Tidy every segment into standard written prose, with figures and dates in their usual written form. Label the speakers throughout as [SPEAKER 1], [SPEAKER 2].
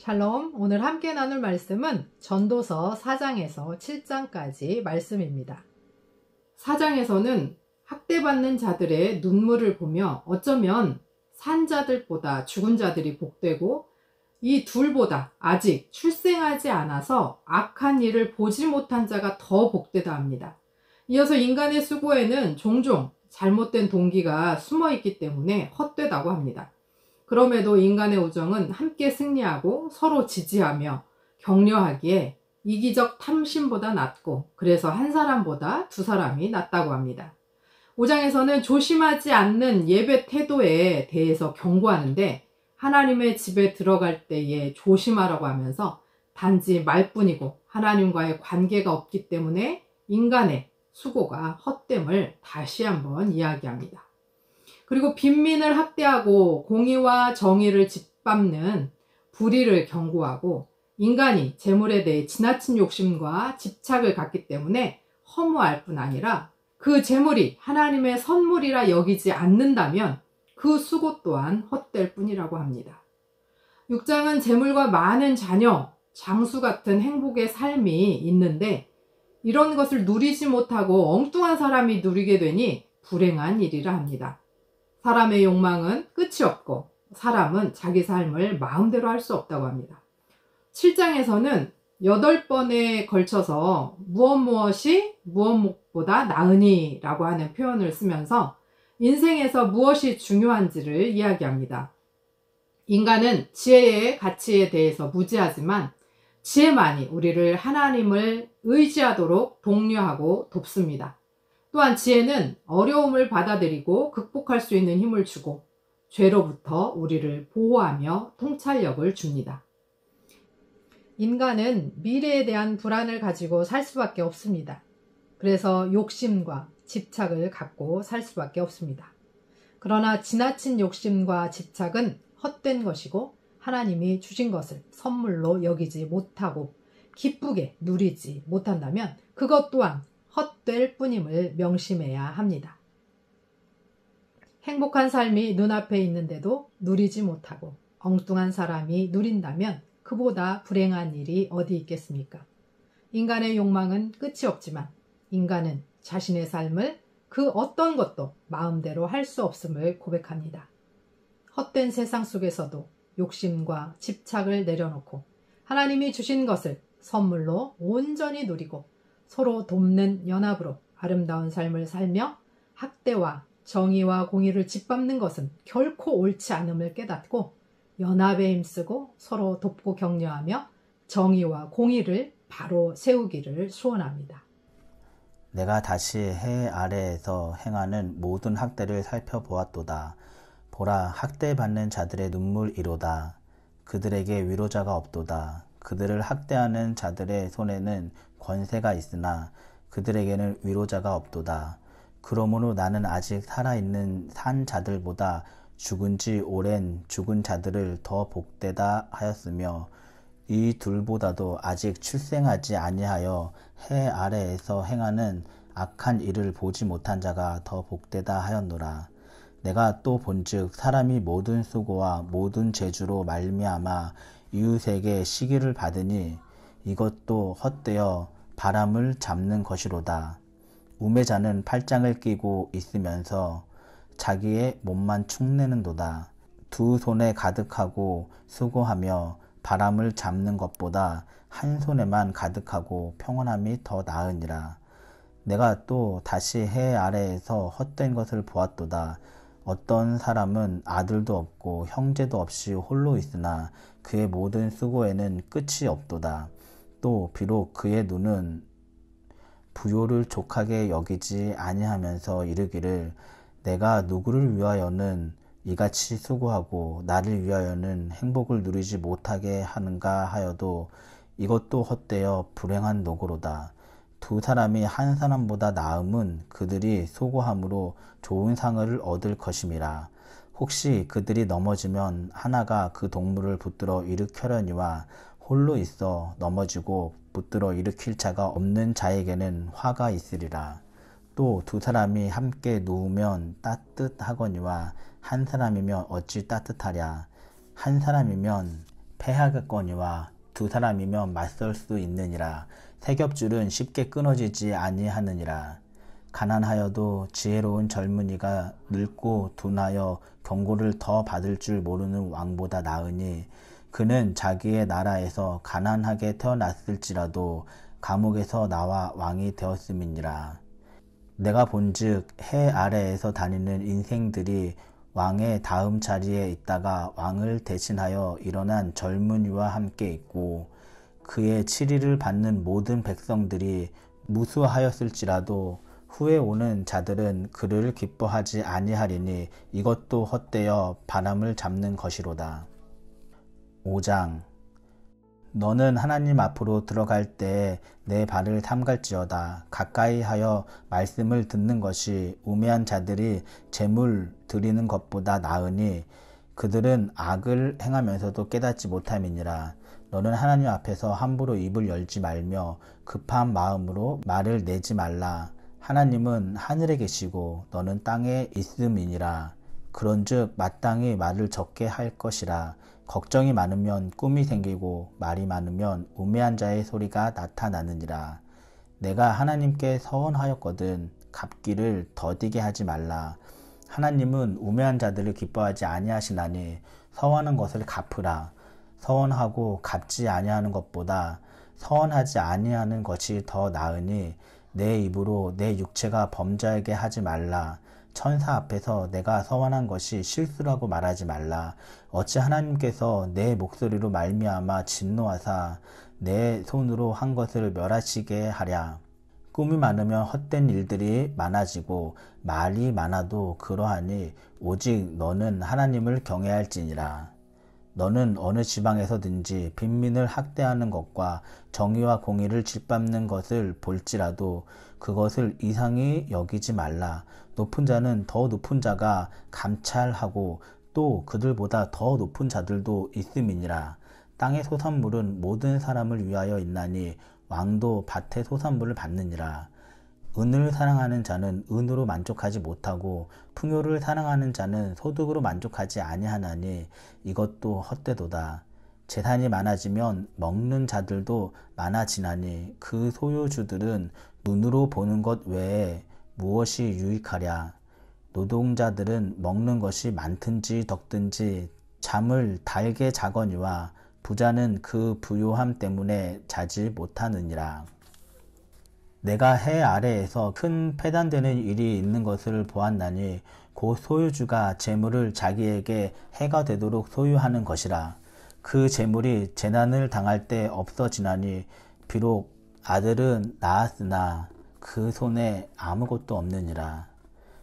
[SPEAKER 1] 샬롬, 오늘 함께 나눌 말씀은 전도서 4장에서 7장까지 말씀입니다. 4장에서는 학대받는 자들의 눈물을 보며 어쩌면 산 자들보다 죽은 자들이 복되고 이 둘보다 아직 출생하지 않아서 악한 일을 보지 못한 자가 더 복되다 합니다. 이어서 인간의 수고에는 종종 잘못된 동기가 숨어있기 때문에 헛되다고 합니다. 그럼에도 인간의 우정은 함께 승리하고 서로 지지하며 격려하기에 이기적 탐심보다 낫고 그래서 한 사람보다 두 사람이 낫다고 합니다. 5장에서는 조심하지 않는 예배 태도에 대해서 경고하는데 하나님의 집에 들어갈 때에 조심하라고 하면서 단지 말뿐이고 하나님과의 관계가 없기 때문에 인간의 수고가 헛됨을 다시 한번 이야기합니다. 그리고 빈민을 학대하고 공의와 정의를 짓밟는 불의를 경고하고 인간이 재물에 대해 지나친 욕심과 집착을 갖기 때문에 허무할 뿐 아니라 그 재물이 하나님의 선물이라 여기지 않는다면 그 수고 또한 헛될 뿐이라고 합니다. 6장은 재물과 많은 자녀, 장수 같은 행복의 삶이 있는데 이런 것을 누리지 못하고 엉뚱한 사람이 누리게 되니 불행한 일이라 합니다. 사람의 욕망은 끝이 없고 사람은 자기 삶을 마음대로 할 수 없다고 합니다. 7장에서는 8번에 걸쳐서 무엇이 무엇보다 나으니 라고 하는 표현을 쓰면서 인생에서 무엇이 중요한지를 이야기합니다. 인간은 지혜의 가치에 대해서 무지하지만 지혜만이 우리를 하나님을 의지하도록 독려하고 돕습니다. 또한 지혜는 어려움을 받아들이고 극복할 수 있는 힘을 주고 죄로부터 우리를 보호하며 통찰력을 줍니다. 인간은 미래에 대한 불안을 가지고 살 수밖에 없습니다. 그래서 욕심과 집착을 갖고 살 수밖에 없습니다. 그러나 지나친 욕심과 집착은 헛된 것이고 하나님이 주신 것을 선물로 여기지 못하고 기쁘게 누리지 못한다면 그것 또한 헛될 뿐임을 명심해야 합니다. 행복한 삶이 눈앞에 있는데도 누리지 못하고 엉뚱한 사람이 누린다면 그보다 불행한 일이 어디 있겠습니까? 인간의 욕망은 끝이 없지만 인간은 자신의 삶을 그 어떤 것도 마음대로 할 수 없음을 고백합니다. 헛된 세상 속에서도 욕심과 집착을 내려놓고 하나님이 주신 것을 선물로 온전히 누리고 서로 돕는 연합으로 아름다운 삶을 살며 학대와 정의와 공의를 짓밟는 것은 결코 옳지 않음을 깨닫고 연합에 힘쓰고 서로 돕고 격려하며 정의와 공의를 바로 세우기를 소원합니다.
[SPEAKER 2] 내가 다시 해 아래에서 행하는 모든 학대를 살펴보았도다. 보라, 학대받는 자들의 눈물이로다. 그들에게 위로자가 없도다. 그들을 학대하는 자들의 손에는 권세가 있으나 그들에게는 위로자가 없도다. 그러므로 나는 아직 살아있는 산 자들보다 죽은 지 오랜 죽은 자들을 더 복되다 하였으며 이 둘보다도 아직 출생하지 아니하여 해 아래에서 행하는 악한 일을 보지 못한 자가 더 복되다 하였노라. 내가 또 본즉 사람이 모든 수고와 모든 재주로 말미암아 이웃에게 시기를 받으니 이것도 헛되어 바람을 잡는 것이로다. 우매자는 팔짱을 끼고 있으면서 자기의 몸만 축내는도다. 두 손에 가득하고 수고하며 바람을 잡는 것보다 한 손에만 가득하고 평온함이 더 나으니라. 내가 또 다시 해 아래에서 헛된 것을 보았도다. 어떤 사람은 아들도 없고 형제도 없이 홀로 있으나 그의 모든 수고에는 끝이 없도다. 또 비록 그의 눈은 부요를 족하게 여기지 아니하면서 이르기를 내가 누구를 위하여는 이같이 수고하고 나를 위하여는 행복을 누리지 못하게 하는가 하여도 이것도 헛되어 불행한 노고로다. 두 사람이 한 사람보다 나음은 그들이 수고함으로 좋은 상을 얻을 것임이라. 혹시 그들이 넘어지면 하나가 그 동물을 붙들어 일으켜려니와 홀로 있어 넘어지고 붙들어 일으킬 자가 없는 자에게는 화가 있으리라. 또 두 사람이 함께 누우면 따뜻하거니와 한 사람이면 어찌 따뜻하랴. 한 사람이면 패하겠거니와 두 사람이면 맞설 수 있느니라. 세 겹줄은 쉽게 끊어지지 아니하느니라. 가난하여도 지혜로운 젊은이가 늙고 둔하여 경고를 더 받을 줄 모르는 왕보다 나으니 그는 자기의 나라에서 가난하게 태어났을지라도 감옥에서 나와 왕이 되었음이니라. 내가 본즉 해 아래에서 다니는 인생들이 왕의 다음 자리에 있다가 왕을 대신하여 일어난 젊은이와 함께 있고 그의 치리를 받는 모든 백성들이 무수하였을지라도 후에 오는 자들은 그를 기뻐하지 아니하리니 이것도 헛되어 바람을 잡는 것이로다. 5장. 너는 하나님 앞으로 들어갈 때에 내 발을 삼갈지어다. 가까이 하여 말씀을 듣는 것이 우매한 자들이 제물 드리는 것보다 나으니 그들은 악을 행하면서도 깨닫지 못함이니라. 너는 하나님 앞에서 함부로 입을 열지 말며 급한 마음으로 말을 내지 말라. 하나님은 하늘에 계시고 너는 땅에 있음이니라. 그런즉 마땅히 말을 적게 할 것이라. 걱정이 많으면 꿈이 생기고 말이 많으면 우매한 자의 소리가 나타나느니라. 내가 하나님께 서원하였거든 갚기를 더디게 하지 말라. 하나님은 우매한 자들을 기뻐하지 아니하시나니 서원한 것을 갚으라. 서원하고 갚지 아니하는 것보다 서원하지 아니하는 것이 더 나으니 내 입으로 내 육체가 범죄하게 하지 말라. 천사 앞에서 내가 서원한 것이 실수라고 말하지 말라. 어찌 하나님께서 내 목소리로 말미암아 진노하사 내 손으로 한 것을 멸하시게 하랴. 꿈이 많으면 헛된 일들이 많아지고 말이 많아도 그러하니 오직 너는 하나님을 경외할지니라. 너는 어느 지방에서든지 빈민을 학대하는 것과 정의와 공의를 짓밟는 것을 볼지라도 그것을 이상히 여기지 말라. 높은 자는 더 높은 자가 감찰하고 또 그들보다 더 높은 자들도 있음이니라. 땅의 소산물은 모든 사람을 위하여 있나니 왕도 밭의 소산물을 받느니라. 은을 사랑하는 자는 은으로 만족하지 못하고 풍요를 사랑하는 자는 소득으로 만족하지 아니하나니 이것도 헛되도다. 재산이 많아지면 먹는 자들도 많아지나니 그 소유주들은 눈으로 보는 것 외에 무엇이 유익하랴. 노동자들은 먹는 것이 많든지 적든지 잠을 달게 자거니와 부자는 그 부요함 때문에 자지 못하느니라. 내가 해 아래에서 큰 패단되는 일이 있는 것을 보았나니 곧 소유주가 재물을 자기에게 해가 되도록 소유하는 것이라. 그 재물이 재난을 당할 때 없어지나니 비록 아들은 낳았으나 그 손에 아무것도 없느니라.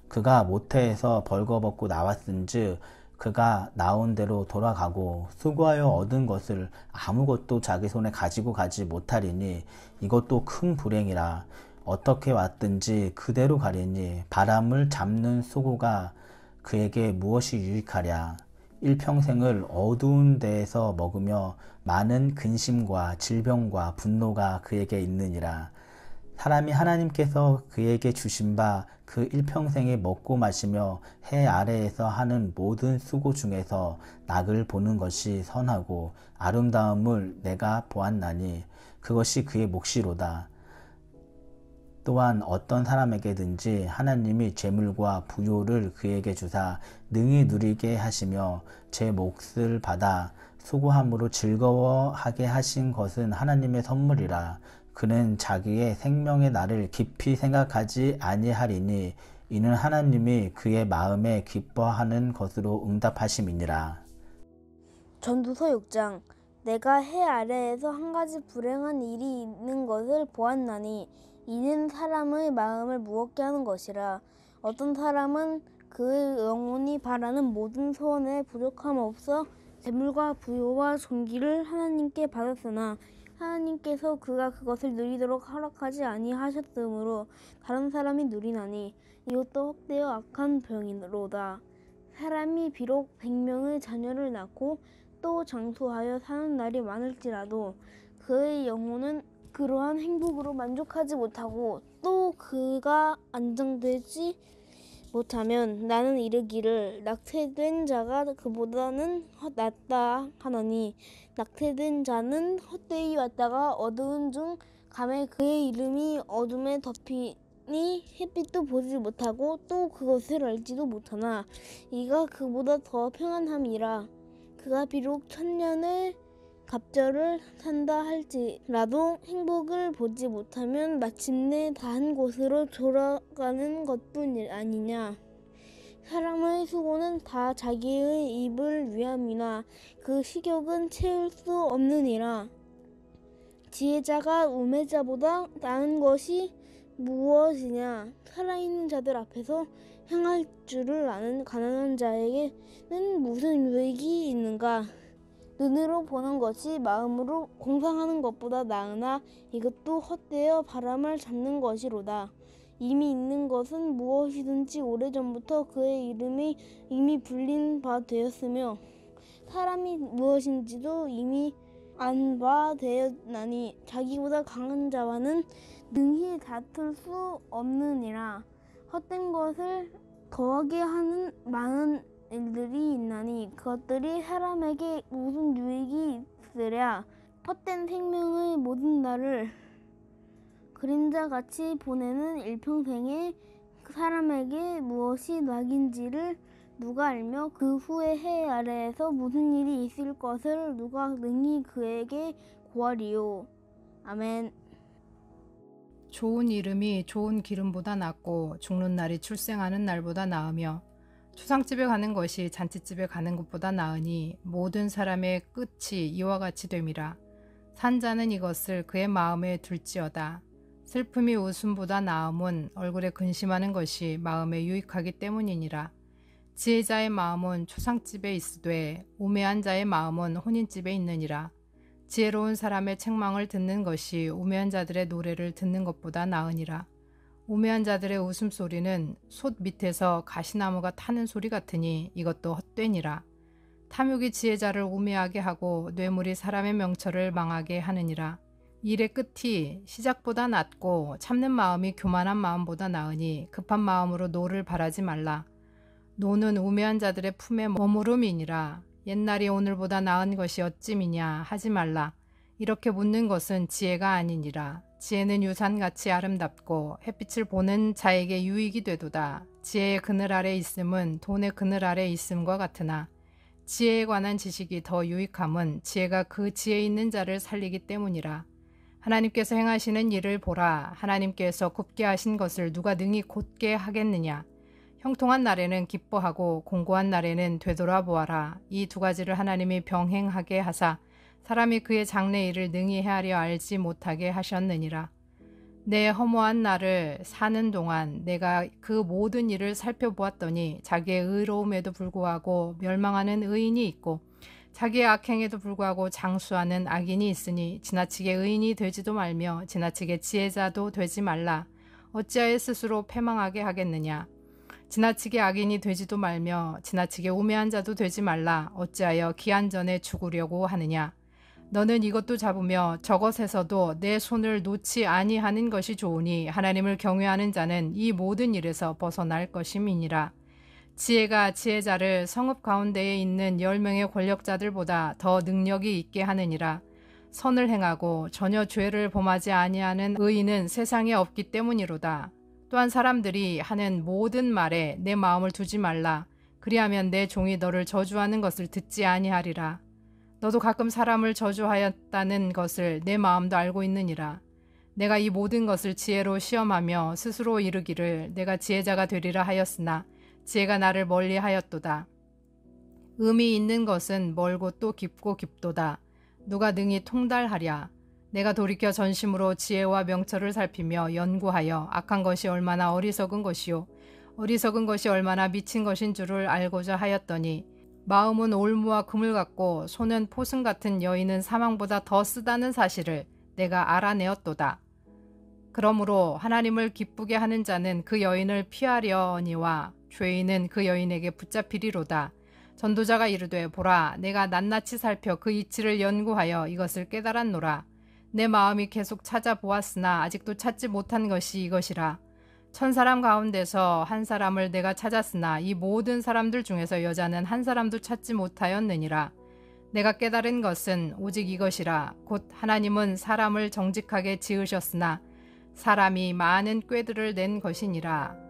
[SPEAKER 2] 그가 모태에서 벌거벗고 나왔은즉 그가 나온 대로 돌아가고 수고하여 얻은 것을 아무것도 자기 손에 가지고 가지 못하리니 이것도 큰 불행이라. 어떻게 왔든지 그대로 가리니 바람을 잡는 수고가 그에게 무엇이 유익하랴. 일평생을 어두운 데에서 먹으며 많은 근심과 질병과 분노가 그에게 있느니라. 사람이 하나님께서 그에게 주신 바 그 일평생에 먹고 마시며 해 아래에서 하는 모든 수고 중에서 낙을 보는 것이 선하고 아름다움을 내가 보았나니 그것이 그의 몫이로다. 또한 어떤 사람에게든지 하나님이 재물과 부요를 그에게 주사 능히 누리게 하시며 제 몫을 받아 수고함으로 즐거워하게 하신 것은 하나님의 선물이라. 그는 자기의 생명의 날을 깊이 생각하지 아니하리니 이는 하나님이 그의 마음에 기뻐하는 것으로 응답하심이니라.
[SPEAKER 3] 전도서 6장. 내가 해 아래에서 한 가지 불행한 일이 있는 것을 보았나니 이는 사람의 마음을 무겁게 하는 것이라. 어떤 사람은 그의 영혼이 바라는 모든 소원에 부족함 없어 재물과 부요와 존귀를 하나님께 받았으나 하나님께서 그가 그것을 누리도록 허락하지 아니하셨으므로 다른 사람이 누리나니 이것도 헛되어 악한 병이로다. 사람이 비록 100명의 자녀를 낳고 또 장수하여 사는 날이 많을지라도 그의 영혼은 그러한 행복으로 만족하지 못하고 또 그가 안정되지 못하면 나는 이르기를 낙태된 자가 그보다는 낫다 하노니 낙태된 자는 헛되이 왔다가 어두운 중 감에 그의 이름이 어둠에 덮이니 햇빛도 보지 못하고 또 그것을 알지도 못하나 이가 그보다 더 평안함이라. 그가 비록 1000년의 갑절을 산다 할지라도 행복을 보지 못하면 마침내 다한 곳으로 돌아가는 것뿐 아니냐. 사람의 수고는 다 자기의 입을 위함이나 그 식욕은 채울 수 없느니라. 지혜자가 우매자보다 나은 것이 무엇이냐. 살아있는 자들 앞에서 행할 줄을 아는 가난한 자에게는 무슨 유익이 있는가. 눈으로 보는 것이 마음으로 공상하는 것보다 나으나 이것도 헛되어 바람을 잡는 것이로다. 이미 있는 것은 무엇이든지 오래전부터 그의 이름이 이미 불린 바 되었으며 사람이 무엇인지도 이미 안 바 되었나니 자기보다 강한 자와는 능히 다툴 수 없느니라. 헛된 것을 더하게 하는 많은 일들이 있나니 그것들이 사람에게 무슨 유익이 있으랴. 헛된 생명의 모든 날을 그림자같이 보내는 일평생에 사람에게 무엇이 낙인지를 누가 알며 그 후에 해 아래에서 무슨 일이 있을 것을 누가 능히 그에게 고하리요. 아멘.
[SPEAKER 1] 좋은 이름이 좋은 기름보다 낫고 죽는 날이 출생하는 날보다 나으며 추상집에 가는 것이 잔치집에 가는 것보다 나으니 모든 사람의 끝이 이와 같이 됨이라. 산자는 이것을 그의 마음에 둘지어다. 슬픔이 웃음보다 나음은 얼굴에 근심하는 것이 마음에 유익하기 때문이니라. 지혜자의 마음은 추상집에 있으되 우매한 자의 마음은 혼인집에 있느니라. 지혜로운 사람의 책망을 듣는 것이 우매한 자들의 노래를 듣는 것보다 나으니라. 우매한 자들의 웃음소리는 솥 밑에서 가시나무가 타는 소리 같으니 이것도 헛되니라. 탐욕이 지혜자를 우매하게 하고 뇌물이 사람의 명철을 망하게 하느니라. 일의 끝이 시작보다 낫고 참는 마음이 교만한 마음보다 나으니 급한 마음으로 노를 바라지 말라. 노는 우매한 자들의 품에 머무름이니라. 옛날이 오늘보다 나은 것이 어찌미냐 하지 말라. 이렇게 묻는 것은 지혜가 아니니라. 지혜는 유산같이 아름답고 햇빛을 보는 자에게 유익이 되도다. 지혜의 그늘 아래 있음은 돈의 그늘 아래 있음과 같으나 지혜에 관한 지식이 더 유익함은 지혜가 그 지혜 있는 자를 살리기 때문이라. 하나님께서 행하시는 일을 보라. 하나님께서 굽게 하신 것을 누가 능히 곧게 하겠느냐. 형통한 날에는 기뻐하고 공고한 날에는 되돌아보아라. 이 두 가지를 하나님이 병행하게 하사 사람이 그의 장래 일을 능히 헤아려 알지 못하게 하셨느니라. 내 허무한 날을 사는 동안 내가 그 모든 일을 살펴보았더니 자기의 의로움에도 불구하고 멸망하는 의인이 있고 자기의 악행에도 불구하고 장수하는 악인이 있으니 지나치게 의인이 되지도 말며 지나치게 지혜자도 되지 말라. 어찌하여 스스로 패망하게 하겠느냐. 지나치게 악인이 되지도 말며 지나치게 우매한 자도 되지 말라. 어찌하여 기한 전에 죽으려고 하느냐. 너는 이것도 잡으며 저것에서도 내 손을 놓지 아니하는 것이 좋으니 하나님을 경외하는 자는 이 모든 일에서 벗어날 것임이니라. 지혜가 지혜자를 성읍 가운데에 있는 10명의 권력자들보다 더 능력이 있게 하느니라. 선을 행하고 전혀 죄를 범하지 아니하는 의인은 세상에 없기 때문이로다. 또한 사람들이 하는 모든 말에 내 마음을 두지 말라. 그리하면 내 종이 너를 저주하는 것을 듣지 아니하리라. 너도 가끔 사람을 저주하였다는 것을 내 마음도 알고 있느니라. 내가 이 모든 것을 지혜로 시험하며 스스로 이르기를 내가 지혜자가 되리라 하였으나 지혜가 나를 멀리하였도다. 음이 있는 것은 멀고 또 깊고 깊도다. 누가 능히 통달하랴. 내가 돌이켜 전심으로 지혜와 명철을 살피며 연구하여 악한 것이 얼마나 어리석은 것이요 어리석은 것이 얼마나 미친 것인 줄을 알고자 하였더니 마음은 올무와 금을 같고 손은 포승 같은 여인은 사망보다 더 쓰다는 사실을 내가 알아내었도다. 그러므로 하나님을 기쁘게 하는 자는 그 여인을 피하려니와 죄인은 그 여인에게 붙잡히리로다. 전도자가 이르되 보라 내가 낱낱이 살펴 그 이치를 연구하여 이것을 깨달았노라. 내 마음이 계속 찾아보았으나 아직도 찾지 못한 것이 이것이라. 천사람 가운데서 한 사람을 내가 찾았으나 이 모든 사람들 중에서 여자는 한 사람도 찾지 못하였느니라. 내가 깨달은 것은 오직 이것이라. 곧 하나님은 사람을 정직하게 지으셨으나 사람이 많은 꾀들을 낸 것이니라.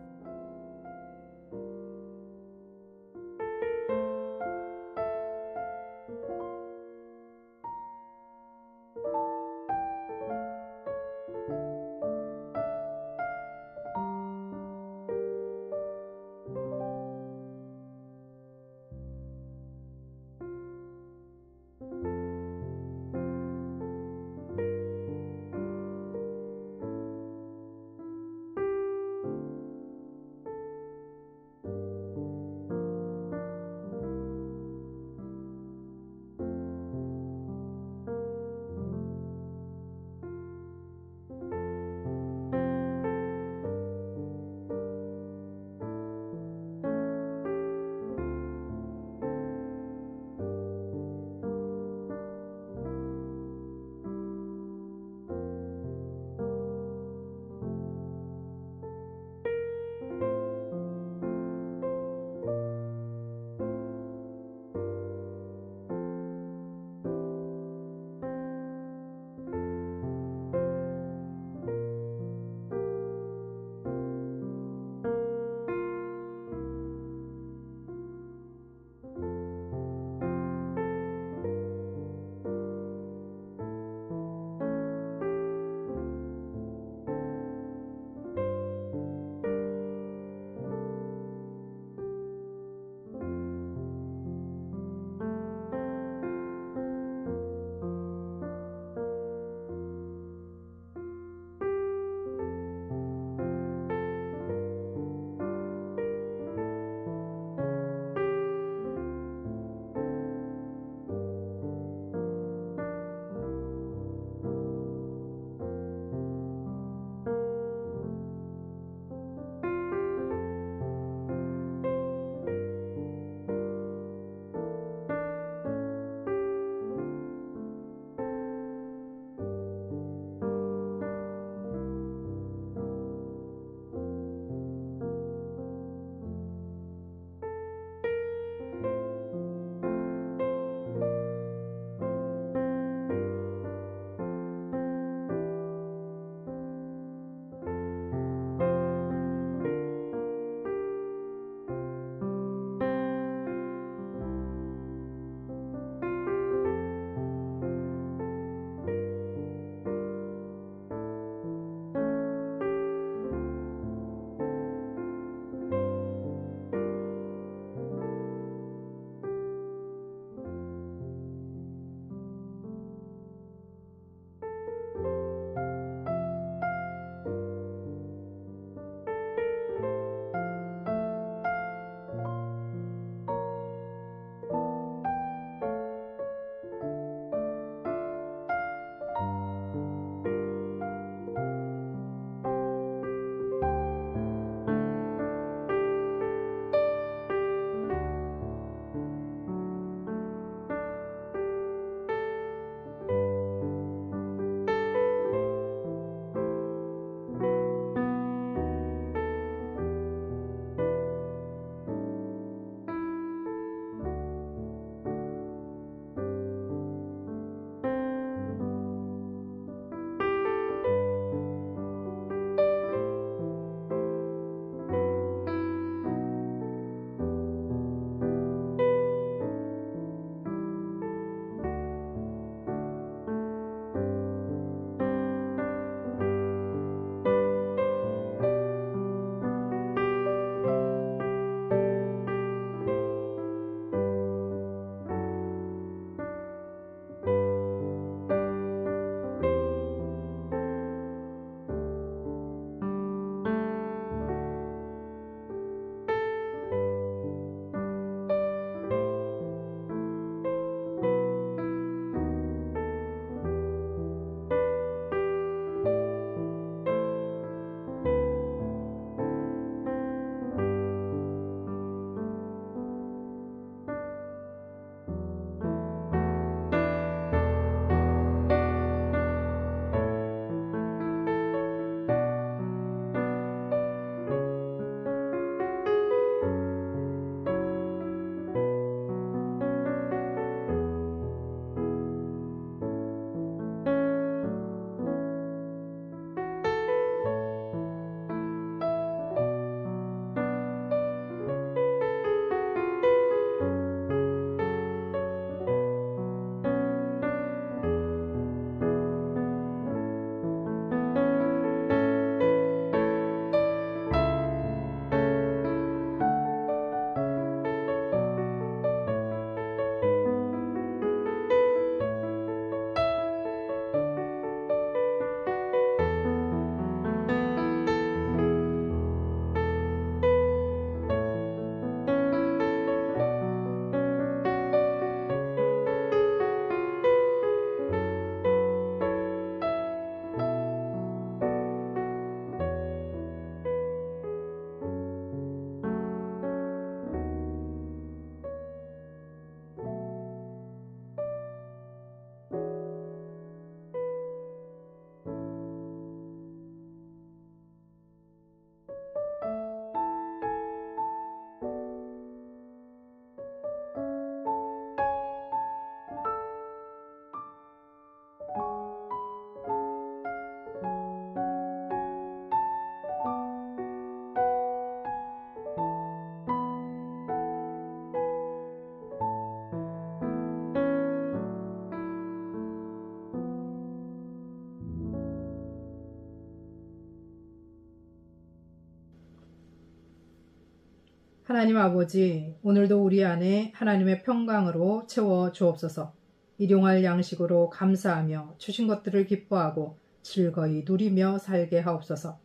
[SPEAKER 1] 하나님 아버지, 오늘도 우리 안에 하나님의 평강으로 채워 주옵소서. 일용할 양식으로 감사하며 주신 것들을 기뻐하고 즐거이 누리며 살게 하옵소서.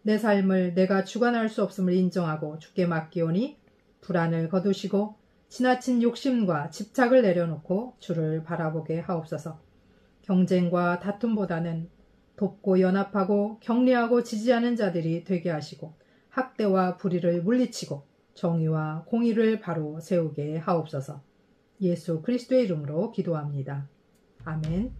[SPEAKER 1] 내 삶을 내가 주관할 수 없음을 인정하고 주께 맡기오니 불안을 거두시고 지나친 욕심과 집착을 내려놓고 주를 바라보게 하옵소서. 경쟁과 다툼보다는 돕고 연합하고 격려하고 지지하는 자들이 되게 하시고 학대와 불의를 물리치고 정의와 공의를 바로 세우게 하옵소서. 예수 그리스도의 이름으로 기도합니다. 아멘.